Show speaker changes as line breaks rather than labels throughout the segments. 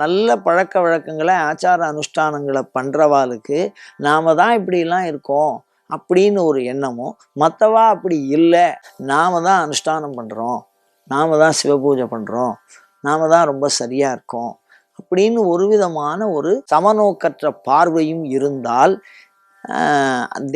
நல்ல பழக்க வழக்கங்களை ஆச்சார அனுஷ்டானங்களை பண்ணுறவாளுக்கு நாம தான் இப்படிலாம் இருக்கோம் அப்படின்னு ஒரு எண்ணமும், மற்றவா அப்படி இல்லை, நாம தான் அனுஷ்டானம் பண்ணுறோம், நாம தான் சிவபூஜை பண்ணுறோம், நாம தான் ரொம்ப சரியாக இருக்கோம் அப்படின்னு ஒரு விதமான ஒரு சமநோக்கற்ற பார்வையும் இருந்தால்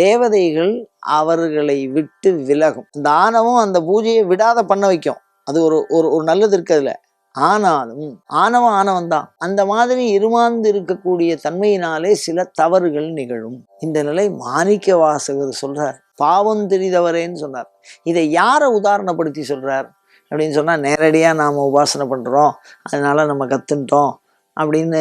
தேவதைகள் அவர்களை விட்டு விலகும். இந்த ஆணவம் அந்த பூஜையை விடாத பண்ண வைக்கும். அது ஒரு ஒரு நல்லது இருக்கிறதுல. ஆனாலும் ஆணவம் தான். அந்த மாதிரி இருமாந்து இருக்கக்கூடிய தன்மையினாலே சில தவறுகள் நிகழும். இந்த நிலை மாணிக்க வாசகர் சொல்றார். பாவம் தெரிந்தவரேன்னு சொன்னார். இதை யாரை உதாரணப்படுத்தி சொல்றார் அப்படின்னு சொன்னா, நேரடியா நாம உபாசனை பண்றோம், அதனால நம்ம கத்துட்டோம் அப்படின்னு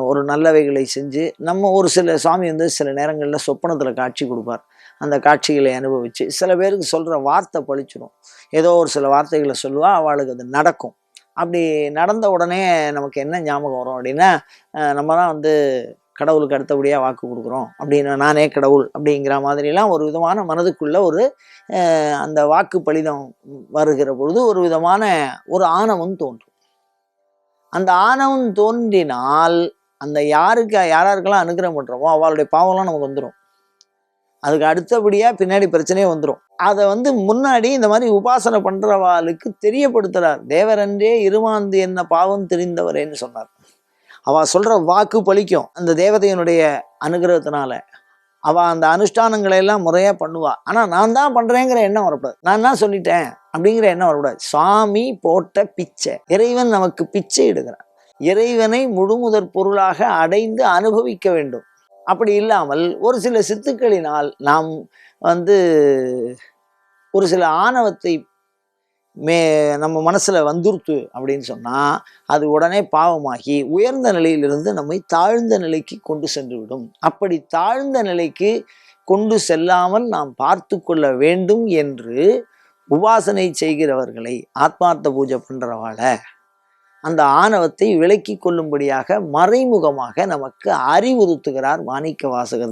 ஒரு நல்லவைகளை செஞ்சு நம்ம ஒரு சில சுவாமி சில நேரங்களில் சொப்பனத்தில் காட்சி கொடுப்பார். அந்த காட்சிகளை அனுபவித்து சில பேருக்கு சொல்கிற வார்த்தை பழிச்சிடும். ஏதோ ஒரு சில வார்த்தைகளை சொல்லுவா, அவளுக்கு அது நடக்கும். அப்படி நடந்த உடனே நமக்கு என்ன ஞாபகம் வரும் அப்படின்னா, நம்ம தான் கடவுளுக்கு அடுத்தபடியாக வாக்கு கொடுக்குறோம் அப்படின்னு, நானே கடவுள் அப்படிங்கிற மாதிரிலாம் ஒரு விதமான மனதுக்குள்ள ஒரு அந்த வாக்கு பலிதம் வருகிற பொழுது ஒரு விதமான ஒரு ஆணவம் தோன்றும். அந்த ஆணவம் தோன்றினால் அந்த யாருக்கெல்லாம் அனுகிரகம் பண்றோமோ அவளுடைய பாவம்லாம் நமக்கு வந்துடும். அதுக்கு அடுத்தபடியா பின்னாடி பிரச்சனையே வந்துடும். அதை முன்னாடி இந்த மாதிரி உபாசனை பண்றவாளுக்கு தெரியப்படுத்துறார். தேவரன்றே இருமாந்து என்ன பாவம் தெரிந்தவரேன்னு சொன்னார். அவ சொல்ற வாக்கு பலிக்கும் அந்த தேவதையினுடைய அனுகிரகத்தினால. அவ அந்த அனுஷ்டானங்களை எல்லாம் முறையா பண்ணுவா. ஆனா நான் தான் பண்றேங்கிற எண்ணம் வரக்கூடாது. நான் தான் சொல்லிட்டேன் அப்படிங்கிற எண்ணம் வரக்கூடாது. சுவாமி போட்ட பிச்சை, இறைவன் நமக்கு பிச்சை எடுக்கிறான். இறைவனை முழுமுதற் பொருளாக அடைந்து அனுபவிக்க வேண்டும். அப்படி இல்லாமல் ஒரு சில சித்துக்களினால் நாம் ஒரு சில ஆணவத்தை நம்ம மனசுல வந்துருத்து அப்படின்னு சொன்னா, அது உடனே பாவமாகி உயர்ந்த நிலையிலிருந்து நம்மை தாழ்ந்த நிலைக்கு கொண்டு சென்று விடும். அப்படி தாழ்ந்த நிலைக்கு கொண்டு செல்லாமல் நாம் பார்த்து கொள்ள வேண்டும் என்று உபாசனை செய்கிறவர்களை, ஆத்மார்த்த பூஜை பண்றவாள அந்த ஆணவத்தை விலக்கி கொள்ளும்படியாக மறைமுகமாக நமக்கு அறிவுறுத்துகிறார் மாணிக்க வாசகர்.